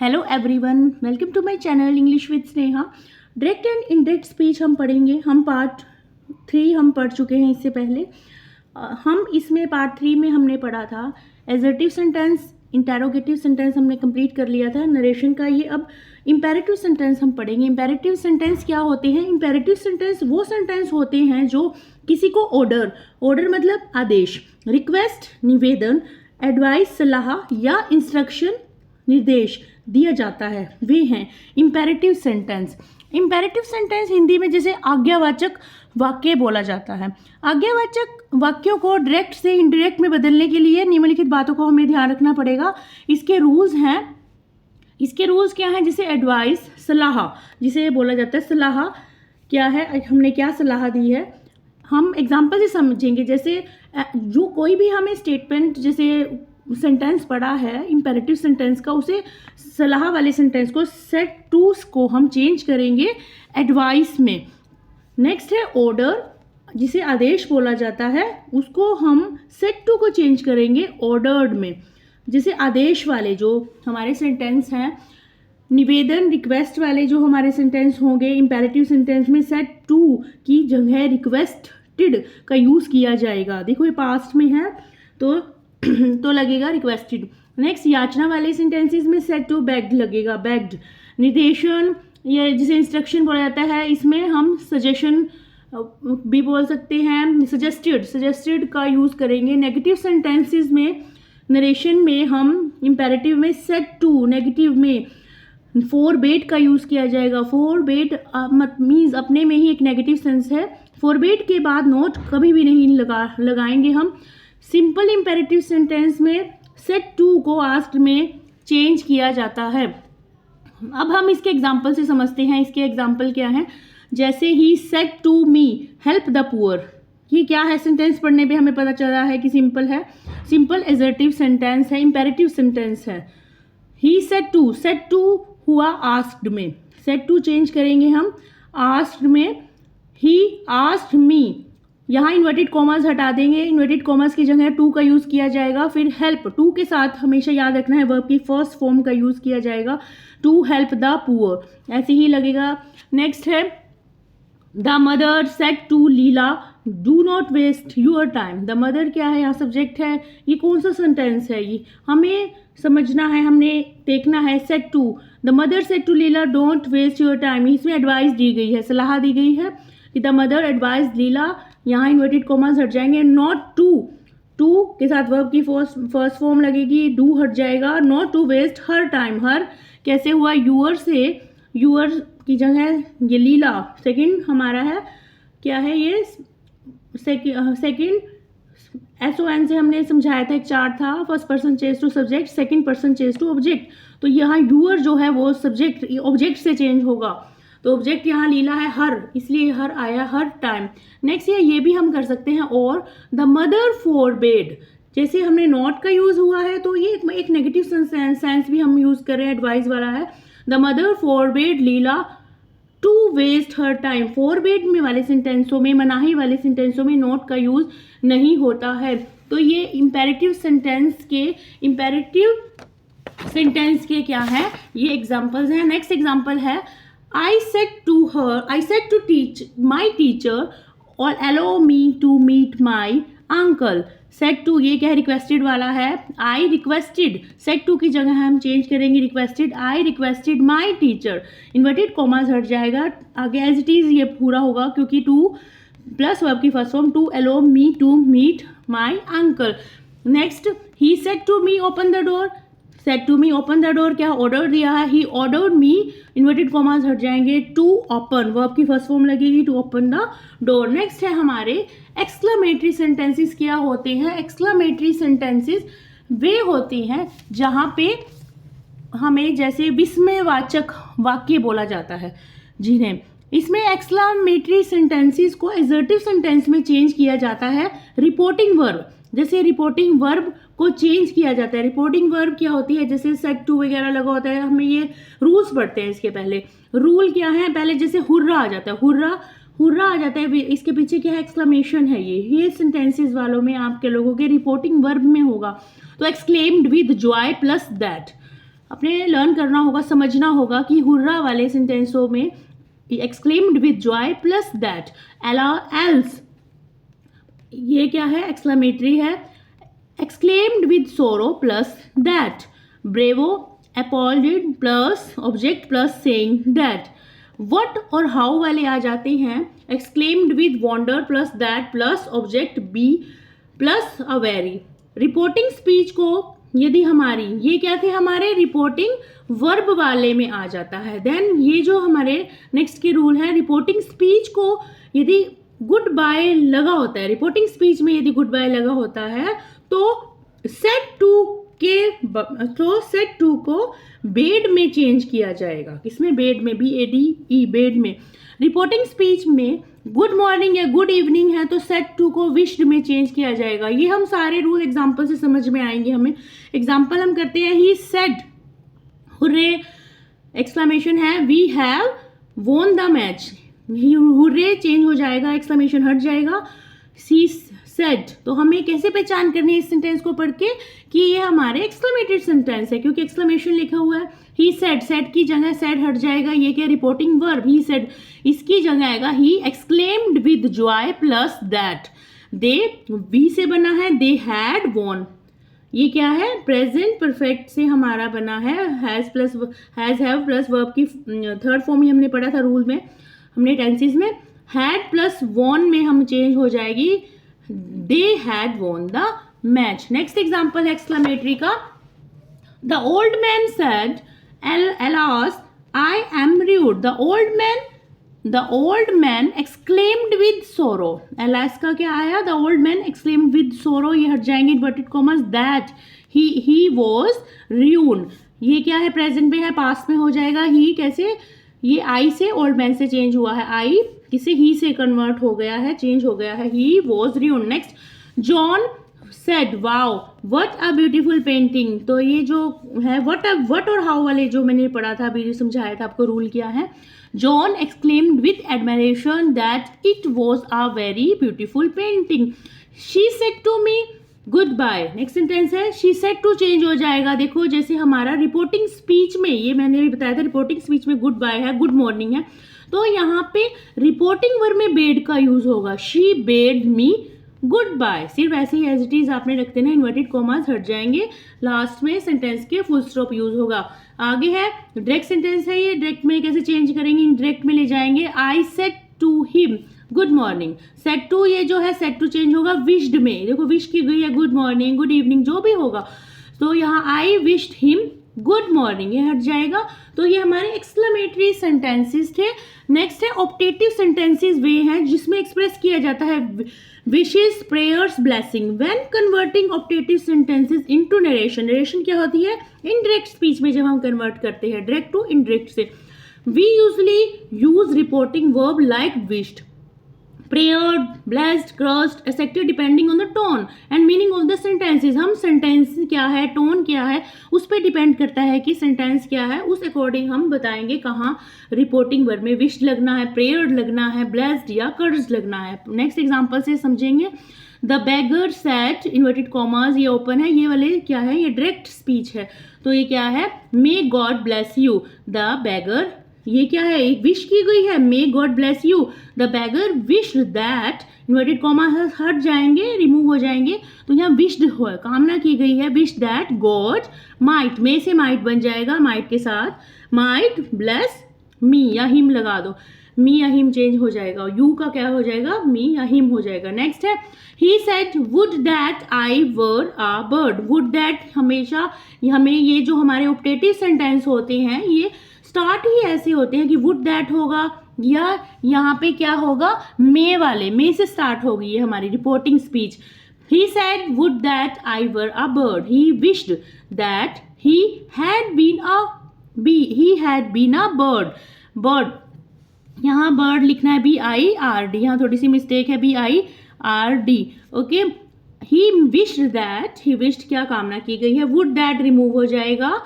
Hello everyone, welcome to my channel English with Sneha. Direct and indirect speech हम पढ़ेंगे। हम part 3 हम पढ़ चुके हैं इससे पहले। हम इसमें पार्ट 3 में हमने पढ़ा था एजर्टिव सेंटेंस, इंटेरोगेटिव सेंटेंस हमने कंप्लीट कर लिया था नरेशन का। ये अब इंपेरेटिव सेंटेंस हम पढ़ेंगे। इंपेरेटिव सेंटेंस क्या होते हैं? इंपेरेटिव सेंटेंस वो सेंटेंस होते हैं जो किसी को ऑर्डर मतलब आदेश, रिक्वेस्ट निवेदन, एडवाइस सलाह या इंस्ट्रक्शन निर्देश दिया जाता है, वे हैं imperative sentence. Imperative sentence Hindi में जैसे आज्ञावाचक वाक्य बोला जाता है। आज्ञावाचक वाक्यों को डायरेक्ट से इनडायरेक्ट में बदलने के लिए निम्नलिखित बातों को हमें ध्यान रखना पड़ेगा। इसके रूल्स क्या हैं? जैसे एडवाइस सलाह, जिसे बोला जाता है सलाह क्या है, हमने क्या सलाह दी है, हम एग्जाम्पल से समझेंगे। जैसे जो कोई भी हमें स्टेटमेंट जैसे सेंटेंस पढ़ा है इंपेरेटिव सेंटेंस का, उसे सलाह वाले सेंटेंस को सेट टू को हम चेंज करेंगे एडवाइस में। नेक्स्ट है ऑर्डर, जिसे आदेश बोला जाता है, उसको हम सेट टू को चेंज करेंगे ऑर्डर्ड में। जैसे आदेश वाले जो हमारे सेंटेंस हैं, निवेदन रिक्वेस्ट वाले जो हमारे सेंटेंस होंगे इंपेरेटिव सेंटेंस में सेट टू की जगह रिक्वेस्टेड का यूज़ किया जाएगा। देखो ये पास्ट में है तो लगेगा रिक्वेस्टेड। नेक्स्ट याचना वाले सेंटेंसेस में सेट टू बेग्ड लगेगा, बेग्ड। निर्देशन या जिसे इंस्ट्रक्शन बोला जाता है, इसमें हम सजेशन भी बोल सकते हैं, सजेस्टेड का यूज़ करेंगे। नेगेटिव सेंटेंसेस में नरेशन में हम इंपेरेटिव में सेट टू, नेगेटिव में फोरबेड का यूज़ किया जाएगा। फोरबेड मीन्स अपने में ही एक नेगेटिव सेंस है। फोरबेड के बाद नोट कभी भी नहीं लगाएंगे हम। सिंपल इंपेरेटिव सेंटेंस में सेट टू को आस्क्ड में चेंज किया जाता है। अब हम इसके एग्जाम्पल से समझते हैं। इसके एग्जाम्पल क्या हैं? जैसे ही said to me help the poor, ये क्या है? सेंटेंस पढ़ने पे हमें पता चला है कि सिंपल है, सिंपल एजर्टिव सेंटेंस है, इंपेरेटिव सेंटेंस है। ही सेट टू हुआ आस्क्ड में, सेट टू चेंज करेंगे हम आस्क्ड में। ही आस्क्ड मी, यहाँ इन्वर्टेड कॉमर्स हटा देंगे, इन्वर्टेड कॉमर्स की जगह टू का यूज़ किया जाएगा। फिर हेल्प, टू के साथ हमेशा याद रखना है वर्ब की फर्स्ट फॉर्म का यूज़ किया जाएगा, टू हेल्प द पुअर, ऐसे ही लगेगा। नेक्स्ट है the mother said to Leela do not waste your time. The mother क्या है? यहाँ सब्जेक्ट है। ये कौन सा सेंटेंस है? ये हमें समझना है, हमने देखना है। Said to, the mother said to Leela don't waste your time, इसमें एडवाइस दी गई है, सलाह दी गई है कि द मदर एडवाइस लीला, यहाँ इन्वर्टेड कॉमर्स हट जाएंगे। नॉट टू के साथ वर्ब की फर्स्ट फॉर्म लगेगी, डू हट जाएगा। Not to waste her time, her कैसे हुआ? यूअर से, यूअर की जगह ये लीला। सेकंड हमारा है क्या है? ये सेकंड SON से हमने समझाया था, एक चार्ट था, first person change to subject, second person change to object. तो यहाँ यूअर जो है वो सब्जेक्ट ऑब्जेक्ट से चेंज होगा, तो ऑब्जेक्ट यहाँ लीला है हर, इसलिए हर आया हर टाइम। नेक्स्ट ये भी हम कर सकते हैं। और द मदर फोरबेड, जैसे हमने नॉट का यूज़ हुआ है तो ये एक नेगेटिव सेंस भी हम यूज़ कर रहे हैं, एडवाइस वाला है। The mother forbade Leela to waste her time. Forbade में वाले सेंटेंसों में, मनाही वाले सेंटेंसों में नॉट का यूज़ नहीं होता है। तो ये इंपेरेटिव सेंटेंस के क्या है? ये एग्जाम्पल्स हैं। नेक्स्ट एग्जाम्पल है I said to teach my teacher or allow me to meet my uncle. Said to ये क्या है? रिक्वेस्टेड वाला है। I requested, said to की जगह हम चेंज करेंगे requested. I requested my teacher, inverted commas हट जाएगा, आगे एज इट इज़ ये पूरा होगा क्योंकि टू प्लस वर्ब की first form, to allow me to meet my uncle. Next he said to me open the door, said to me open the door, क्या order दिया है? He ordered me, inverted commas हट जाएंगे, to open, verb की first form लगेगी, to open the door. Next है हमारे exclamatory sentences. क्या होते हैं एक्सक्लेमेटरी सेंटेंसेस? वे होते हैं जहाँ पे हमें जैसे विस्मयवाचक वाक्य बोला जाता है, जिन्हें इसमें एक्सक्लेमेटरी सेंटेंसेस को एजर्टिव सेंटेंस में चेंज किया जाता है। रिपोर्टिंग वर्ब, जैसे रिपोर्टिंग वर्ब को चेंज किया जाता है। रिपोर्टिंग वर्ब क्या होती है? जैसे सेट टू वगैरह लगा होता है, हमें ये रूल्स पढ़ते हैं इसके पहले। रूल क्या है? पहले जैसे हुर्रा आ जाता है, हुर्रा आ जाता है, इसके पीछे क्या है? एक्सक्लेमेशन है। ये सेंटेंसेस वालों में आपके लोगों के रिपोर्टिंग वर्ब में होगा। तो exclaimed with joy plus that, अपने लर्न करना होगा, समझना होगा कि हुर्रा वाले सेंटेंसों में exclaimed with joy plus that, alas ये क्या है, एक्सक्लेमेटरी है, exclaimed with sorrow plus that, bravo applauded plus object plus saying that. What और हाउ वाले आ जाते हैं exclaimed with wonder plus that plus object be plus a very. Reporting speech को यदि हमारी ये क्या थे हमारे रिपोर्टिंग वर्ब वाले में आ जाता है, देन ये जो हमारे नेक्स्ट के रूल है, रिपोर्टिंग स्पीच को यदि गुड बाय लगा होता है, रिपोर्टिंग स्पीच में यदि गुड बाय लगा होता है तो सेट टू को बेड में चेंज किया जाएगा। किसमें, बेड में, BADE बेड में। रिपोर्टिंग स्पीच में गुड मॉर्निंग या गुड इवनिंग है तो सेट टू को विश्ड में चेंज किया जाएगा। ये हम सारे रूल एग्जाम्पल से समझ में आएंगे हमें। एग्जाम्पल हम करते हैं, ही सेड, हुर्रे एक्सक्लेमेशन है, we have won the match, hurray change हो जाएगा, एक्सक्लेमेशन हट जाएगा, सी सेड। तो हमें कैसे पहचान करनी है इस सेंटेंस को पढ़ के कि ये हमारे एक्सक्लेमेटेड सेंटेंस है, क्योंकि एक्सक्लेमेशन लिखा हुआ है। ही सेड, सेड की जगह सेड हट जाएगा, ये क्या रिपोर्टिंग वर्ब, ही सेड, इसकी जगह आएगा he exclaimed with joy plus that. दे वी से बना है, दे हैड वॉन, ये क्या है प्रेजेंट परफेक्ट से हमारा बना है, हैज हैव प्लस वर्ब की थर्ड फॉर्म ही हमने पढ़ा था रूल में, हमने टेंसेस में। हैड प्लस वॉन में हम चेंज हो जाएगी, they had won the match. Next example है एक्सक्लेमेटरी का, the old man said alas I am rude, the old man exclaimed with sorrow, alas का क्या आया, the old man exclaimed with sorrow, ये हट जाएंगे inverted commas, that he was rude, ये क्या है प्रेजेंट में है, पास्ट में हो जाएगा, ही कैसे, ये आई से ओल्ड मैन से चेंज हुआ है, आई किसे ही से कन्वर्ट हो गया है, चेंज हो गया है, he was rude। Next, John said wow what a beautiful painting, तो ये जो है व्हाट और हाउ वाले जो मैंने पढ़ा था अभी समझाया था आपको रूल क्या है, John exclaimed with admiration that it was a very beautiful painting, she said to me good bye. Next sentence है, शी सेड टू चेंज हो जाएगा, देखो जैसे हमारा रिपोर्टिंग स्पीच में, ये मैंने भी बताया था रिपोर्टिंग स्पीच में गुड बाय है, गुड मॉर्निंग है, तो यहाँ पे रिपोर्टिंग वर्ब में बेड का यूज होगा, she bade me good bye. सिर्फ ऐसे ही एज इट इज आपने रखते ना, इन्वर्टेड कॉमास हट जाएंगे, लास्ट में सेंटेंस के फुल स्टॉप यूज होगा। आगे है डायरेक्ट सेंटेंस है, ये डायरेक्ट में कैसे चेंज करेंगे, इनडायरेक्ट में ले जाएंगे, I said to him good morning, said to ये जो है सेड टू चेंज होगा विश्ड में, देखो विश की गई है, गुड मॉर्निंग गुड इवनिंग जो भी होगा, तो यहाँ आई विश्ड हिम गुड मॉर्निंग, ये हट जाएगा। तो ये हमारे एक्सक्लेमेटरी सेंटेंसेस थे। नेक्स्ट है ऑप्टेटिव सेंटेंसेस, वे हैं जिसमें एक्सप्रेस किया जाता है wishes, prayers, blessing. When converting optative sentences into narration, narration क्या होती है, इनडायरेक्ट स्पीच में जब हम कन्वर्ट करते हैं डायरेक्ट टू इनडायरेक्ट से, we usually use reporting verb like wished, prayed, blessed, cursed, etc. Depending on the tone and meaning of the sentences. हम सेंटेंस क्या है, टोन क्या है, उस पर डिपेंड करता है कि सेंटेंस क्या है, उस अकॉर्डिंग हम बताएंगे कहाँ रिपोर्टिंग वर्ब में विश लगना है, प्रेयर्ड लगना है, ब्लेस्ड या कर्स्ड लगना है। नेक्स्ट एग्जांपल से समझेंगे, the beggar set, inverted commas ये ओपन है, ये वाले क्या है, ये डायरेक्ट स्पीच है, तो ये क्या है, may God bless you, the beggar, ये क्या है, एक विश की गई है, may God bless you, the beggar wished that, inverted comma हट जाएंगे, रिमूव हो जाएंगे, तो यहाँ विश्ड हो, कामना की गई है, विश दैट गॉड माइट, मे से माइट बन जाएगा, माइट के साथ, माइट ब्लेस मी या हिम लगा दो, मी या हिम चेंज हो जाएगा, यू का क्या हो जाएगा, मी या हिम हो जाएगा। नेक्स्ट है, he said would that I were a bird, would that हमेशा हमें ये जो हमारे ऑप्टेटिव सेंटेंस होते हैं ये स्टार्ट ही ऐसे होते हैं कि वुड दैट होगा या यहाँ पे क्या होगा, मे वाले, मे से स्टार्ट होगी ये हमारी reporting speech. He said would that I were a bird, he wished that he had been a bird, bird यहाँ बर्ड लिखना है BIRD, यहाँ थोड़ी सी मिस्टेक है BIRD, okay. He wished that, he wished क्या कामना की गई है, वुड दैट रिमूव हो जाएगा,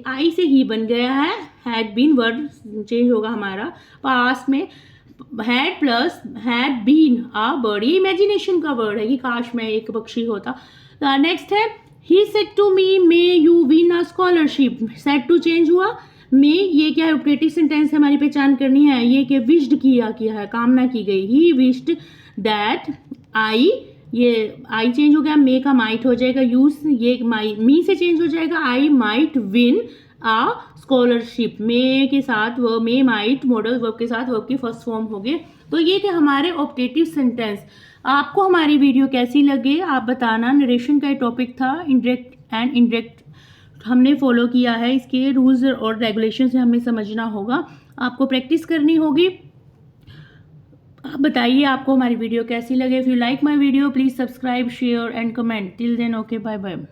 आई से ही बन गया है, हैड बीन वर्ड चेंज होगा हमारा, पास्ट में had plus had been a bird, ये इमेजिनेशन का वर्ड है कि काश मैं एक पक्षी होता। नेक्स्ट है he said to me may you win a scholarship, said to change हुआ, मे ये क्या है ऑपरेटिव सेंटेंस है, हमारी पहचान करनी है, ये कि विश्ड किया है, कामना की गई, ही विश्ड दैट आई, ये आई चेंज हो गया, मे का माइट हो जाएगा यूज, ये माई मी से चेंज हो जाएगा, I might win a scholarship, may के साथ verb, may might modal verb के साथ वर्ब की फर्स्ट फॉर्म हो गए। तो ये थे हमारे ऑप्टेटिव सेंटेंस। आपको हमारी वीडियो कैसी लगे आप बताना। नरेशन का टॉपिक था, इंडायरेक्ट एंड इनडायरेक्ट हमने फॉलो किया है, इसके रूल्स और रेगुलेशन से हमें समझना होगा, आपको प्रैक्टिस करनी होगी। आप बताइए आपको हमारी वीडियो कैसी लगे। If you like my video please subscribe share and comment. Till then okay bye bye.